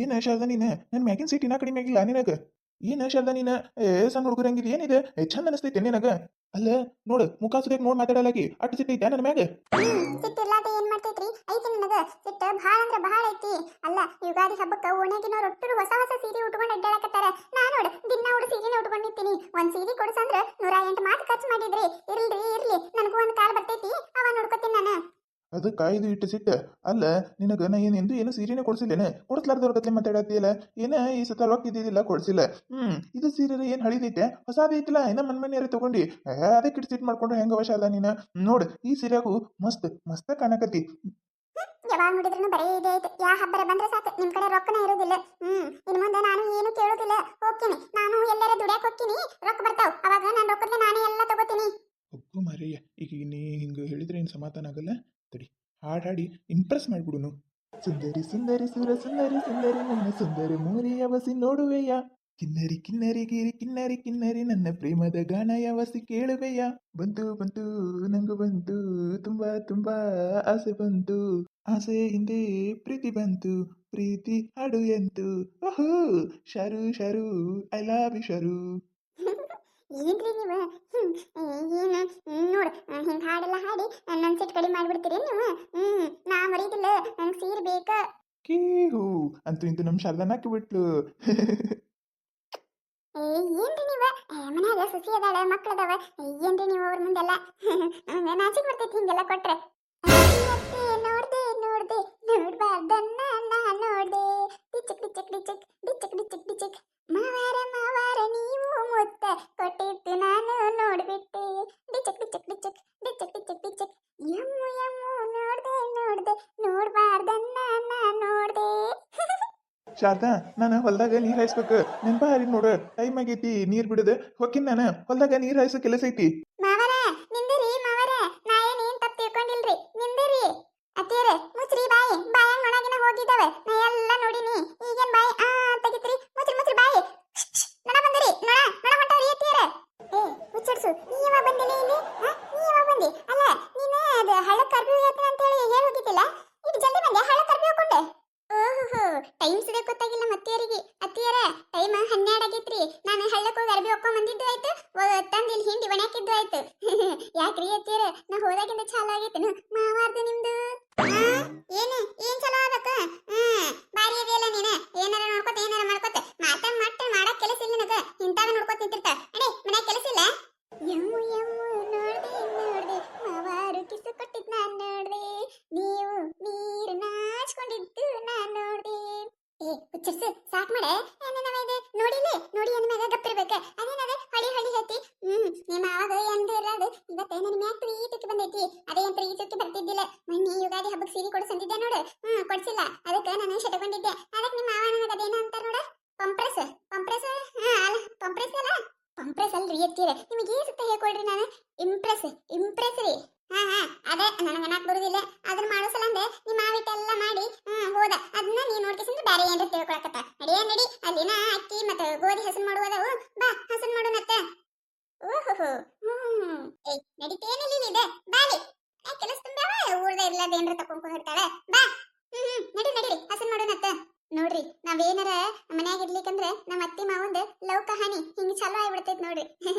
ಏನ ಶಾರದಾ ನೀನು ನನ್ನ ಮ್ಯಾಗಿನ ಸೀಟ್ ಇನ್ನ ಕಡಿಮೆ ಆಗಿಲ್ಲ ನಿನಗ ಏನ ಶಾರದಾ ನೀನು ಸಣ್ಣ ಹುಡುಗರಂಗಿದ್ ಏನಿದೆ ಚಂದ ಅನಿಸ್ತೈತೆ ನಿನಗ ಅಲ್ಲ ನೋಡು ಮುಖ ಸುದೇಕ್ ನೋಡ್ ಮಾತಾಡಲಾಗಿ ಅಟ್ಟು ಸಿಟ್ಟು ಐತೆ ನನ್ನ ಮ್ಯಾಗ ಸಿಟ್ಟು ಇರ್ಲಾರ್ದೆ ಏನ್ ಮಾಡ್ತೈತ್ರಿ ಐತಿ ನಿನಗ ಸಿಟ್ಟು ಭಾಳ ಅಂದ್ರ ಭಾಳ ಐತಿ ಅಲ್ಲ ಯುಗಾದಿ ಹಬ್ಬಕ್ಕ ಓಣ್ಯಾಗಿನವ್ರು ಒಟ್ಟರು ಹೊಸ ಹೊಸ ಸೀರೆ ಉಟ್ಕೊಂಡು ಅಡ್ಡಾಡಕತ್ತಾರ ನಾ ನೋಡು ದಿನ ಅವ್ರು ಸೀರೆನೇ ಉಟ್ಕೊಂಡಿರ್ತೀನಿ ಒಂದ್ ಸೀರೆ ಕೊಡ್ಸಂದ್ರ 108 ಮಾತು ಖರ್ಚು ಮಾಡಿದ್ರಿ ಇರ್ಲಿ ನನಗೂ ಒಂದ್ ಕಾಲ್ ಬರ್ತೈತಿ ಅವ ನೋಡ್ಕೊತೀನಿ ನಾನು ಅದಕ್ಕೆ ಇದು ಇಟ್ಟು ಸಿಟ್ಟ ಅಲ್ಲ ನಿನಗ ನಾ ಏನು ಏನು ಸೀರೆನೇ ಕೊಡ್ಸಿಲ್ಲೇನೆ ಕೊಡಿಸ್ಲಾರ್ದವ್ರ ಕತ್ಲೆ ಮಾತಾಡತ್ತೀಯಲ್ಲ ಏನ ಈ ಸತ ರೊಕ್ಕ ಇದ್ದಿದ್ದಿಲ್ಲ ಕೊಡ್ಸಿಲ್ಲ ಇದು ಸೀರೆ ಏನ್ ಹಳಿದೈತೆ ಹೊಸಾದೈತಿಲ್ಲ ಏನ ಮನ್ಮನೆಯರೇ ತಗೊಂಡಿ ಅದಕ್ಕೆ ಇಟ್ಟು ಸಿಟ್ ಮಾಡ್ಕೊಂಡ್ರೆ ಹೆಂಗ ಅವಶ್ಯ ಅಲ್ಲ ನೀನ ನೋಡ್ ಈ ಸೀರೆಗೂ ಮಸ್ತ್ ಮಸ್ತ್ ಕಾಣಕತ್ತಿ ಯಾವಾಗ ನೋಡಿದ್ರು ಬರೀ ಇದೆ ಐತೆ ಯಾ ಹಬ್ಬರ ಬಂದ್ರೆ ಸಾಕು ನಿಮ್ ಕಡೆ ರೊಕ್ಕನೇ ಇರೋದಿಲ್ಲ ಇನ್ ಮುಂದೆ ನಾನು ಏನು ಕೇಳೋದಿಲ್ಲ ಹೋಗ್ತೀನಿ ನಾನು ಎಲ್ಲರ ದುಡ್ಯಾಕ್ ಹೋಗ್ತೀನಿ ರೊಕ್ಕ ಬರ್ತಾವ್ ಅವಾಗ ನಾನು ರೊಕ್ಕದ್ಲೆ ನಾನೇ ಎಲ್ಲ ತಗೋತೀನಿ ಒಬ್ಬು ಮಾರಯ್ಯ ಈಗ ನೀ ಹಿಂಗ ಹೇಳಿದ್ರೆ ಏನು ಸಮಾಧಾನ ಆಗಲ್ಲ ತಡಿ ಹಾಡಾಡಿ ಇಂಪ್ರೆಸ್ ಮಾಡ್ಬಿಡುನು ಸುಂದರಿ ಸುಂದರಿ ಸುರ ಸುಂದರಿ ಸುಂದರಿ ನನ್ನ ಸುಂದರಿ ಮೋರಿ ಅವಸಿ ನೋಡುವೆಯ ಕಿನ್ನರಿ ಕಿನ್ನರಿ ಗಿರಿ ಕಿನ್ನರಿ ಕಿನ್ನರಿ ನನ್ನ ಪ್ರೇಮದ ಗಾನ ಯಾವಸಿ ಕೇಳುವೆಯ ಬಂತು ಬಂತು ನಂಗು ಬಂತು ತುಂಬಾ ತುಂಬಾ ಆಸೆ ಬಂತು ಆಸೆ ಹಿಂದೆ ಪ್ರೀತಿ ಬಂತು ಪ್ರೀತಿ ಹಾಡು ಎಂತು ಓಹೋ Sharu Sharu I love you Sharu ಏನ್ರಿ ನೀವು ಏನು ನೋಡು ಹಿಂಗೆ ಹಾಡೆಲ್ಲ ಹಾಡಿ ನನ್ನ ಸಿಟ್ಟು ಕಡಿಮೆ ಮಾಡ್ಬಿಡ್ತೀರಿ ನೀವು ನಾ ಮರೀದಿಲ್ಲ ನಂಗೆ ಸೀರೆ ಬೇಕ ಕೀಹು ಅಂತೂ ಇಂತೂ ನಮ್ಮ ಶಾರದಾ ಹಾಕಿ ಬಿಟ್ಲು ಏನ್ರಿ ನೀವು ಮನ್ಯಾಗ ಸುಸಿ ಅದಾಳ ಮಕ್ಳದಾವ ಏನ್ರಿ ನೀವು ಅವ್ರ ಮುಂದೆಲ್ಲ ನಾಚಿಕ್ ಬರ್ತೈತಿ ಹಿಂಗೆಲ್ಲ ಕೊಟ್ರೆ ನೋಡ್ದೆ ನೋಡ್ದೆ ನೋಡ್ಬಾರ್ದನ್ನ ನಾ ನೋಡ್ದೆ ಡಿಚಕ್ ಡಿಚಕ್ ಡಿಚಕ್ ಡಿಚಕ್ ಡಿಚಕ್ ಡಿಚಕ್ ಮಾವಾರ ನೀವು ಮುತ್ತ ಕೊಟ್ಟಿತ್ತು ನಾನು ನೋಡ್ಬಿಟ್ಟೆ ಡಿಚಕ್ ಡಿಚಕ್ ಡಿಚಕ್ ಡಿಚಕ್ ಡಿಚಕ್ ಡಿಚಕ್ ಯಮ್ಮು ಯಮ್ಮು ನೋಡ್ದೆ ನೋಡ್ಬಾರ್ದನ್ನ ನಾ ನೋಡ್ದೆ ಶಾರದಾ ನಾನು ಹೊಲ್ದಾಗ ನೀರ್ ಹಾಯಿಸ್ಬೇಕು ನೆನಪ ಹಾರಿ ನೋಡು ಟೈಮ್ ಆಗೈತಿ ನೀರ್ ಬಿಡದ ಹೊಕ್ಕಿನ್ ನಾನು ಹೊಲ್ದಾಗ ನೀರ್ ಹಾಯಿಸೋ ಕೆಲಸ ಐತಿ ಮಾವರ ನಿಂದಿರಿ ಮಾವರ ನಾ ಏನ್ ತಪ್ಪು ತಿಳ್ಕೊಂಡಿಲ್ರಿ ನಿಂದಿರಿ ಅತ್ತಿಯರ ಮುಚ್ರಿ ಬಾಯಾಗ ನೊಣಗಿನ ಹೋಗಿದ್ದಾವೆ ನಾ ಎಲ್ಲ ನೋಡಿನಿ ಈಗೇನ್ ಬಾಯಿ ತೆಗಿತ್ರಿ ಮುಚ್ರಿ ಬಾಯಿ ನೊಣ ಬಂದಿರಿ ನೊಣ ಹೊಂಟವ್ರಿ ಅತ್ತಿಯರ ಮುಚ್ಚಡ್ಸು ನೀವ ಬಂದಿಲ್ಲ ಇಲ್ಲಿ ನೀವ ಬಂದಿ ಅಲ್ಲ ನೀನು ಅದು ಹಳ್ಳ ಕರ್ಬಿ ಹೋಗ್ತೀನಿ ಅಂತ ಹೇಳಿ ಹೋಗಿದ್ದಿಲ್ಲ ಇದು ಜಲ್ದಿ ಬಂದೆ ಹಳ್ಳ ಕರ್ಬಿ ಹೋಗ್ಕೊಂಡೆ ಓಹೋ ಟೈಮ್ ಸದೇ ಗೊತ್ತಾಗಿಲ್ಲ ಮತ್ತಿಯರಿಗೆ ಅತ್ತಿಯರ ಟೈಮ್ 12 ಆಗೈತ್ರಿ ನಾನು ಹಳ್ಳಕ್ಕೆ ಹೋಗಿ ಅರ್ಬಿ ಹೊಕ್ಕೊಂಡ್ ಬಂದಿದ್ದು ಆಯ್ತು ತಂದು ಇಲ್ಲಿ ಹಿಂಡಿ ಒಣಾಕಿದ್ದು ಆಯ್ತು ಯಾಕ್ರಿ ಅತ್ತಿಯರ ನಾ ಹೋದಾಗಿಂದ ಚಾಲ ಆಗೈತೇನು ಮಾವಾರ್ದು ನಿಮ್ದು ಏನ್ ಚಲೋ ಆಗಕ್ಕ ಬಾರಿ ಇದೆಯಲ್ಲ ನೀನ ಏನಾರ ನೋಡ್ಕೊತ ಏನಾರ ಮಾಡ್ಕೊತ ಮಾಡಕ್ ಕೆಲಸ ಇಲ್ಲ ನನಗ ಇಂತಾಗ ನೋಡ್ಕೊತ ನಿಂತಿರ್ತ ಅಡೇ ಮನ್ಯಾಗ ಕೆಲಸ ಇಲ್ಲ ಯಮ್ಮು ಯಮ್ಮು ನೋಡ್ದೆ ಮಾವಾರು ಕಿಸು ಕೊಟ್ಟಿದ್ ನಾನ್ ನೋಡ್ದೆ ನೀವು ನೀರು ನಾಚ್ಕೊಂಡಿದ್ದು ನಾನ್ ನೋಡ್ದೆ ಹುಚ್ಚರ್ಸು ಸಾಕ್ ಮಾಡೆ ಏನೇನವ ನೋಡಿ ಅಂದ್ಮ್ಯಾಗ ಗಪ್ಪಿರ್ಬೇಕ ಅದೇನದ ಹಳಿ ಹೇಳ್ತಿ ನಿಮ್ಮ ಆವಾಗ ಎಂದಿರೋದು ಇವತ್ತೇ ನನ್ನ ಮ್ಯಾಗ ಪ್ರೀತಿಕ್ಕೆ ಬಂದೈತಿ ಅದೇನ್ ಪ್ರೀತಿಕ್ಕೆ ಬರ್ತಿದ್ದಿಲ್ಲ ಮೊನ್ನೆ ಯುಗಾದಿ ಹಬ್ಬಕ್ಕೆ ಸೀರೆ ಕೊಡಿಸಂದಿದ್ದೆ ನೋಡು ಕೊಡ್ಸಿಲ್ಲ ಅದಕ್ಕೆ ನಾನು ಶಟಕೊಂಡಿದ್ದೆ ಅದಕ್ಕೆ ನಿಮ್ಮ ಮಾವ ನನಗೆ ಅದೇನ ಅಂತಾರ ನೋಡ ಪಂಪ್ರೆಸ್ ಅಲ್ಲ ಪಂಪ್ರೆಸ್ ಅಲ್ರಿ ಎತ್ತೀರ ನಿಮಗೆ ಏನ್ ಸುತ್ತ ಹೇಳ್ಕೊಳ್ರಿ ನಾನು ಇಂಪ್ರೆಸ್ ರೀ ಅದೇ ನನಗೆ ಅನ್ನಕ್ ಬರುದಿಲ್ಲ ಅದನ್ನ ಮಾಡೋ ಸಲ ಅಂದೆ ನಿಮ್ಮ ಮಾವಿಟ್ಟೆಲ್ಲ ಮಾಡಿ ಹೋದ ಅದನ್ನ ನೀ ನೋಡ್ಕಿಸಿದ್ರೆ ಬೇರೆ ಏನ್ರ ತಿಳ್ಕೊಳಕತ್ತ ನಡಿ ಅಲ್ಲಿನ ಅಕ್ಕಿ ಮತ್ತೆ ಗೋಧಿ ಹಸನ್ ಮಾಡುವುದವು ಬಾ ಹಸನ್ ಮಾಡೋಣತ್ತ ಓಹೋ ನಡಿತೇನಿಲ್ಲ ಇದೆ ಬಾಲಿ ಕೆಲಸ ತುಂಬ್ಯಾವ ಊರ್ದ ಇರ್ಲಾರ್ದ ಏನ್ರ ತಕೊಂಡ್ ಹೋಗ್ತಾಳೆ ಬಾ ನಡಿ ಹಸನ್ ಮಾಡೋಣತ್ತ ನೋಡ್ರಿ ನಾವೇನಾರ ಮನ್ಯಾಗ ಇರ್ಲಿಕ್ಕಂದ್ರೆ ನಮ್ಮ ಅತ್ತಿ ಮಾವಂದ ಲವ್ ಕಹಾನಿ ಹಿಂಗ ಚಲೋ ಆಗ್ಬಿಡ್ತೈತ್ ನೋಡ್ರಿ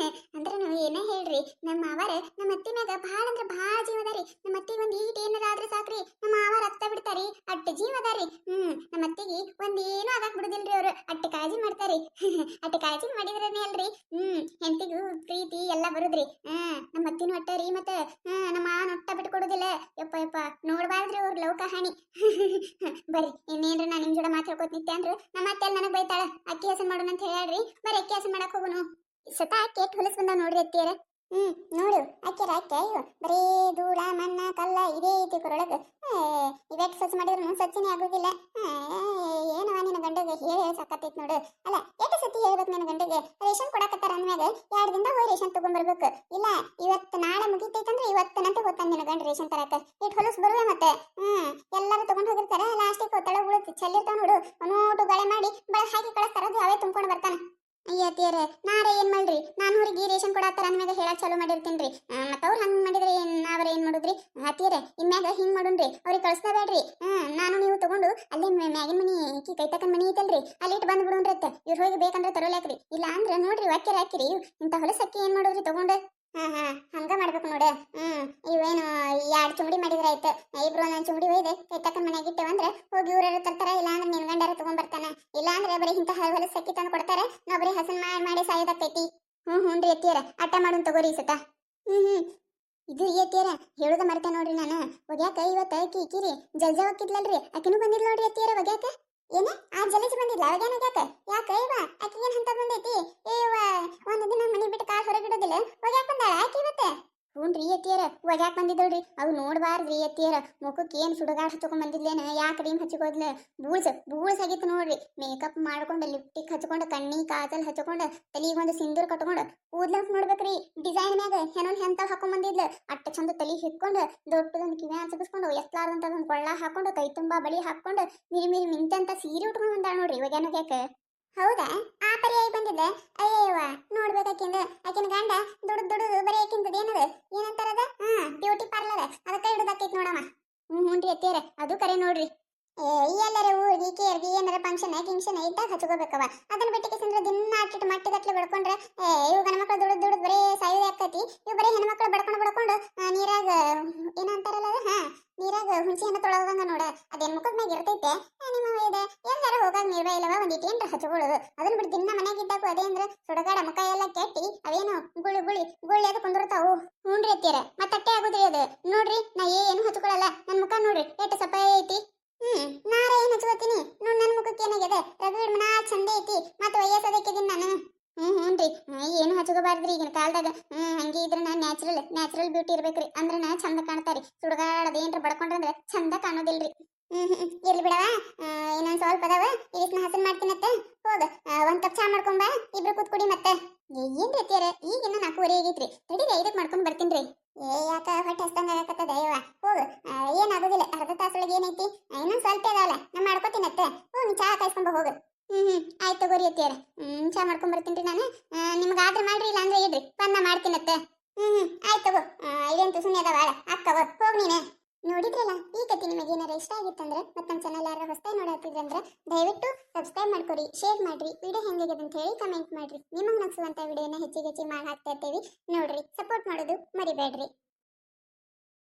ಅಂದ್ರೆ ನಾವ್ ಏನೇ ಹೇಳ್ರಿ ನಮ್ಮ ಮಾವಾರ ನಮ್ಮ ಅತ್ತಿ ಮ್ಯಾಗ ಭಾಳ ಅಂದ್ರ ಭಾಳ ಜೀವ ಅದಾರಿ ನಮ್ಮ ಅತ್ತಿಗೆ ಒಂದ್ ಈಟ್ ಏನಾರ ಆದ್ರೆ ಸಾಕ್ರಿ ನಮ್ಮ ಮಾವಾರ ಅತ್ತ ಬಿಡ್ತಾರಿ ಅಟ್ಟ ಜೀವ ಅದಾರಿ ನಮ್ಮ ಅತ್ತಿಗೆ ಒಂದ್ ಏನು ಆಗಕ್ ಬಿಡುದಿಲ್ರಿ ಅವ್ರು ಅಟ್ಟ ಕಾಳಜಿ ಮಾಡ್ತಾರಿ ಅಟ್ಟ ಕಾಳಜಿ ಮಾಡಿದ್ರನೇ ಅಲ್ರಿ ಹೆಂಡತಿಗೂ ಪ್ರೀತಿ ಎಲ್ಲ ಬರುದ್ರಿ ನಮ್ಮ ಅತ್ತಿನೂ ಅಟ್ಟರಿ ಮತ್ತ ನಮ್ಮ ಮಾವನ ಒಟ್ಟ ಬಿಟ್ಟು ಕೊಡುದಿಲ್ಲ ಯಪ್ಪ ನೋಡ್ಬಾರ್ದ್ರಿ ಅವ್ರ ಲವ್ ಕಹಾನಿ ಬರ್ರಿ ಇನ್ನೇನ್ರಿ ನಾ ನಿಮ್ ಜೋಡ ಮಾತಾಡ್ಕೋತ ನಿತ್ಯ ಅಂದ್ರು ನಮ್ಮ ಅತ್ತೆ ನನಗ್ ಬೈತಾಳ ಅಕ್ಕಿ ಹಸನ್ ಮಾಡೋಣ ಅಂತ ಹೇಳ್ರಿ ಬರೀ ಅಕ್ಕಿ ಹಸನ್ ಮಾಡಕ್ ಹೋಗುನು ಸತ ಕೇಟ್ ಹೊಲಸ್ ಬಂದಾವ ನೋಡ್ರಿ ಅತ್ತಿಯರ ನೋಡು ಅಕ್ಕಿರ ಅಕ್ಕಿ ಬರೀ ಧೂಳ ಮಣ್ಣ ಕಲ್ಲ ಇದೇ ಐತಿ ಕೊರೊಳಗ ಇವೆಟ್ ಸ್ವಚ್ಛ ಮಾಡಿದ್ರು ಸ್ವಚ್ಛನೇ ಆಗುದಿಲ್ಲ ಏನವ ನಿನ್ನ ಗಂಡಗೆ ಹೇಳಿ ಸಾಕತ್ತೈತ್ ನೋಡು ಅಲ್ಲ ಎಷ್ಟು ಸತಿ ಹೇಳ್ಬೇಕು ನನ್ನ ಗಂಡಗೆ ರೇಷನ್ ಕೊಡಕತ್ತಾರ ಅಂದ್ಮ್ಯಾಗ 2 ದಿನದಾಗ ಹೋಗಿ ರೇಷನ್ ತಗೊಂಡ್ಬರ್ಬೇಕು ಇಲ್ಲ ಇವತ್ತು ನಾಳೆ ಮುಗಿತೈತಂದ್ರೆ ಇವತ್ತು ನಂತೆ ಹೋಗ್ತಾನೆ ನಿನ್ನ ಗಂಡ ರೇಷನ್ ತರಕ ಇಟ್ ಹೊಲಸ್ ಬರುವೆ ಮತ್ತೆ ಎಲ್ಲರೂ ತಗೊಂಡ್ ಹೋಗಿರ್ತಾರ ಲಾಸ್ಟಿಗೆ ತಳ ಉಳಿತು ಚೆಲ್ಲಿರ್ತಾವ ನೋಡು ನೋಟು ಗಳೆ ಮಾಡಿ ಬೆಳಗ್ಗೆ ಹಾಕಿ ಕಳಿಸ್ತಾರ ಅದು ಅವೇ ತುಂಬ್ಕೊಂಡು ಬರ್ತಾನೆ ಅಯ್ಯತಿಯರ ನಾರೇ ಏನ್ ಮಾಡ್ರಿ ನಾನು ಅವ್ರಿಗೆ ರೇಷನ್ ಕೊಡತ್ತಾರ ಅಂದ್ಮ್ಯಾಗ ಹೇಳಕ್ ಚಾಲು ಮಾಡಿರ್ತೀನಿ ಮತ್ತ ಅವ್ರು ಹಂಗ್ ಮಾಡಿದ್ರೆ ನಾವ್ರ ಏನ್ ಮಾಡುದ್ರಿ ಅತಿಯರ ಇನ್ಮ್ಯಾಗ ಹಿಂಗ್ ಮಾಡುನ್ರಿ ಅವ್ರಿಗೆ ಕಳಿಸ್ತಾ ಬೇಡ್ರಿ ನಾನು ನೀವು ತಗೊಂಡು ಅಲ್ಲಿ ಮ್ಯಾಗಿನ ಮನಿ ಕೈತಕನ್ ಮನಿ ಐತಲ್ರಿ ಅಲ್ಲಿ ಇಟ್ಟು ಬಂದ್ ಬಿಡೋನ್ರಿ ಅತ್ತ ಇವ್ರು ಹೋಗಿ ಬೇಕಂದ್ರೆ ತರೋಲಾಕ್ರಿ ಇಲ್ಲ ಅಂದ್ರೆ ನೋಡ್ರಿ ವಾಕ್ಯರ ಹಾಕಿರಿ ಇಂಥ ಹೊಲಸಕ್ಕಿ ಏನ್ ಮಾಡೋದ್ರಿ ತಗೊಂಡು ಹಂಗ ಮಾಡ್ಬೇಕು ನೋಡ ಇವೇನು 2 ಚುಂಬಡಿ ಮಾಡಿದ್ರ ಆಯ್ತು ಇಬ್ರು ಒಂದೊಂದ್ ಚುಂಬಡಿ ಒಯ್ದೆ ಕೈತಕನ್ ಮನ್ಯಾಗ ಇಟ್ಟೇವಂದ್ರ ಹೋಗಿ ಇವ್ರು ತರ್ತಾರ ಇಲ್ಲ ಅಂದ್ರೆ ನಿನ್ ಗಂಡಾರ ತಗೊಂಡ್ ಬರ್ತಾನ ಇಲ್ಲ ಅಂದ್ರೆ ಬರೀ ಇಂಥ ಹೊಲಸಕ್ಕಿ ತಂದು ಕೊಡ್ತಾರ ನಾವ್ ಬರೀ ಹಸನ್ ಮಾಡಿ ಸಾಯೋದಕ್ಕೈತಿ ಹ್ಞೂನ್ರಿ ಎತ್ತಿಯರ ಅಟ್ಟ ಮಾಡೋನ್ ತಗೋರಿ ಸತ ಇದು ಎತ್ತಿಯರ ಹೇಳುದ ಮರ್ತೆ ನೋಡ್ರಿ ನಾನು ಒಗ್ಯಾಕ ಇವತ್ತ ಕಿರಿ ಜಲ್ಜಾ ಹೋಗಿದ್ಲಲ್ರಿ ಆಕಿನೂ ಬಂದಿಲ್ಲ ನೋಡ್ರಿ ಎತ್ತಿಯರ ಒಗ್ಯಾಕ ಏನ ಆ ಜಲಜ್ ಬಂದಿಲ್ಲ ಅವಾಗೇನ ಒಗ್ಯಾಕ ಯಾಕ ಇವ ಆಕಿಗೇನ್ ಅಂತ ಬಂದೈತಿ ಏವ ಒಂದ್ ದಿನ ಮನಿ ಬಿಟ್ಟು ಕಾಲ್ ಹೊರಗಿಡೋದಿಲ್ಲ ಒಗ್ಯಾಕ ಬಂದಾಳ ಆಕಿ ಇವತ್ತ ಹ್ಞೂನ್ರಿ ಎತ್ತಿಯರ ಒಗ್ಯಾಕ ಬಂದಿದ್ದಳ್ರಿ ಅವು ನೋಡ್ಬಾರ್ದ್ರಿ ಎತ್ತಿಯರ ಮುಖಕ್ಕೆ ಏನ್ ಸುಡುಗಾಡ್ ಹಚ್ಕೊಂಡ್ ಬಂದಿದ್ಲೇನ ಯಾಕೆ ಕ್ರೀಮ್ ಹಚ್ಚಿಕೋದ್ಲ ಬೂಳ್ಸ್ ಆಗಿತ್ತು ನೋಡ್ರಿ ಮೇಕಪ್ ಮಾಡ್ಕೊಂಡು ಲಿಪ್ಟಿಕ್ ಹಚ್ಕೊಂಡು ಕಣ್ಣಿ ಕಾಜಲ್ ಹಚ್ಕೊಂಡು ತಲಿಗೊಂದು ಸಿಂದೂರ್ ಕಟ್ಕೊಂಡು ಕೂದ್ಲಂತ ನೋಡ್ಬೇಕ್ರಿ ಡಿಸೈನ್ ಮ್ಯಾಗ ಹೆನೊಂದ್ ಹೆಂತಾವ್ ಹಾಕೊಂಡ್ ಬಂದಿದ್ಲ ಅಟ್ಟ ಚಂದ ತಲಿ ಹಿಡ್ಕೊಂಡು ದೊಡ್ಡದೊಂದು ಕಿವ್ಯಾ ಹಚ್ಚಿಸ್ಕೊಂಡು ಎಸ್ಲಾರ್ದಂತದೊಂದು ಕೊಳ್ಳ ಹಾಕೊಂಡು ಕೈ ತುಂಬಾ ಬಳಿ ಹಾಕೊಂಡು ಮಿರಿ ಮಿಂಚಂತ ಸೀರೆ ಉಟ್ಕೊಂಡ್ ಬಂದಾಳ ನೋಡ್ರಿ ಒಗ್ಯಾನಗ್ಯಾಕ ಹೌದಾ ಆ ಪರ್ಯಾಯ ಬಂದಿದ್ದ ಅಯ್ಯವ್ವ ನೋಡ್ಬೇಕಾಕಿಂದ ಆಕಿನ ಗಂಡ ದುಡ್ದು ಬರೀ ಆಕಿಂದದ ಏನದ ಏನಂತಾರದ ಬ್ಯೂಟಿ ಪಾರ್ಲರ್ ಅದಕ್ಕೆ ಹಿಡ್ದಾಕೈತಿ ನೋಡಮ್ಮ ಹ್ಞೂನ್ರಿ ಎತ್ತೇರ ಅದು ಕರೆ ನೋಡ್ರಿ ಎಲ್ಲರ ಊರಿಗೆ ಕೇರ್ಗಿ ಏನಾರ ಫಂಕ್ಷನ್ ಗಿಂಕ್ಷನ್ ಇದ್ದಾಗ ಹಚ್ಕೋಬೇಕವ ಅದನ್ನ ಬಿಟ್ಟಿಗೆ ದಿನ ಅಟ್ಟಿಟ್ಟು ಮಟ್ಟಿಗಟ್ಲೆ ಬೆಳ್ಕೊಂಡ್ರೆ ಇವು ಗಣಮಕ್ಳು ದುಡ್ದು ಬರೀ ಸಾಯೋದೇ ಆಕೈತಿ ಇವು ಬರೀ ಹೆಣ್ಮಕ್ಳು ಬಡ್ಕೊಂಡು ನೀರಾಗ ಏನಂತಾರಲ್ಲ ನೀರಾಗ ಹುಣಸಿ ಹಣ್ಣು ತೊಳದಂಗ ನೋಡ ಅದೇನ್ ಮುಖದ ಮ್ಯಾಗ ಇರ್ತೈತೆ ನಿಮ್ಮ ಇದೆ ಎಲ್ಲಾರ ಹೋಗಾಗ ನೀರ ಇಲ್ಲವ ಒಂದಿಟ್ಟು ಏನ್ರ ಹಚ್ಕೊಳ್ಳೋದು ಅದನ್ನ ಬಿಟ್ಟು ದಿನ ಮನೆಯಾಗ ಇದ್ದಾಗೂ ಅದೇ ಅಂದ್ರೆ ಸುಡಗಾಡ ಮುಖ ಎಲ್ಲ ಕೆಟ್ಟಿ ಅವೇನು ಗುಳಿ ಅದು ಕುಂದಿರ್ತಾವು ಹ್ಞೂನ್ರಿ ಎತ್ತೀರ ಮತ್ತಟ್ಟೆ ಆಗುದ್ರಿ ಅದು ನೋಡ್ರಿ ನಾ ಏನು ಹಚ್ಕೊಳ್ಳಲ್ಲ ನನ್ ಮುಖ ನೋಡ್ರಿ ಎಷ್ಟು ಸಪ್ಪ ಐತಿ ನಾರ ಏನ್ ಹಚ್ಕೋತೀನಿ ನೋಡ್ ನನ್ ಮುಖಕ್ಕೆ ಏನಾಗಿದೆ ರಘುವೀರ್ ಮನಾ ಚಂದ ಐತಿ ಮತ್ತೆ ವಯಸ್ಸದಕ್ಕಿದೀನಿ ನಾನು ಹ್ಞೂನ್ರಿ ಏನು ಹಚ್ಕೋಬಾರ್ದ್ರಿ ಈಗಿನ ಕಾಲದಾಗ ಹಂಗೆ ಇದ್ರ ನ್ಯಾಚುರಲ್ ಬ್ಯೂಟಿ ಇರ್ಬೇಕ್ರಿ ಅಂದ್ರ ಚಂದ ಕಾಣ್ತಾರಿ ಸುಡುಗಾಡದ ಏನ್ರ ಬಡ್ಕೊಂಡ್ರಂದ್ರ ಚಂದ ಕಾಣೋದಿಲ್ರಿ ಇರ್ಲಿ ಬಿಡವ ಇನ್ನೊಂದ್ ಸ್ವಲ್ಪ ಅದಾವ ಇದನ್ನ ಹಸನ್ ಮಾಡ್ತೀನತ್ತ ಹೋಗ ಒಂದ್ ಕಪ್ ಚಾ ಮಾಡ್ಕೊಂಬ ಇಬ್ರು ಕೂತ್ಕೊಡಿ ಮತ್ತೆ ಏನ್ ರೀತಿಯರ ಈಗಿನ್ನ 4:30 ಆಗೈತ್ರಿ ತಡೀರಿ 5ಕ್ಕೆ ಮಾಡ್ಕೊಂಡ್ ಬರ್ತೀನ್ರಿ ಯಾಕ ಹೊಟ್ಟೆ ಹಸ್ತಂಗ ಆಗಕತ್ತದ ಅಯ್ಯವ ಹೋಗು ಏನಾಗೋದಿಲ್ಲ ಅರ್ಧ ತಾಸೊಳಗೆ ಏನೈತಿ ಇನ್ನೊಂದ್ ಸ್ವಲ್ಪ ಅದಾವಲ್ಲ ನಾ ಮಾಡ್ಕೋತೀನತ್ತ ಹೋಗಿ ಚಾ ಕಾಯಿಸ್ಕೊಂಬ ಹೋಗು ಆಯ್ತು ತಗೋರಿ ಅತ್ತಿಯರ ಚಾ ಮಾಡ್ಕೊಂಡ್ ಬರ್ತೀನಿ ನಾನು ನಿಮ್ಗೆ ಆರ್ಡರ್ ಮಾಡ್ರಿ ಇಲ್ಲ ಅಂದ್ರೆ ಇಡ್ರಿ ಬಂದ ಮಾಡ್ತೀನತ್ತ ಆಯ್ತು ತಗೋ ಇದಂತೂ ಸುಮ್ಮನೆ ಅದಾವ ಅಕ್ಕವ ಹೋಗ್ ನೀನೆ ನೋಡಿದ್ರಲ್ಲ ಈ ಕಥೆ ನಿಮಗೆ ಏನಾರ ಇಷ್ಟ ಆಗಿತ್ತಂದ್ರೆ ಮತ್ತೆ ನಮ್ಮ ಚಾನಲ್ ಯಾರು ಹೊಸದಾಗಿ ನೋಡತ್ತಿದ್ರಂದ್ರೆ ದಯವಿಟ್ಟು ಸಬ್ಸ್ಕ್ರೈಬ್ ಮಾಡ್ಕೊಡಿ ಶೇರ್ ಮಾಡ್ರಿ ವಿಡಿಯೋ ಹೆಂಗಿದೆ ಅಂತ ಹೇಳಿ ಕಮೆಂಟ್ ಮಾಡ್ರಿ ನಿಮಗೆ ನಗಿಸುವಂತ ವಿಡಿಯೋನ ಹೆಚ್ಚಿಗೆ ಮಾಡಿ ಹಾಕ್ತಾ ಇರ್ತೀವಿ ನೋಡ್ರಿ ಸಪೋರ್ಟ್ ಮಾಡೋದು ಮರಿಬೇಡ್ರಿ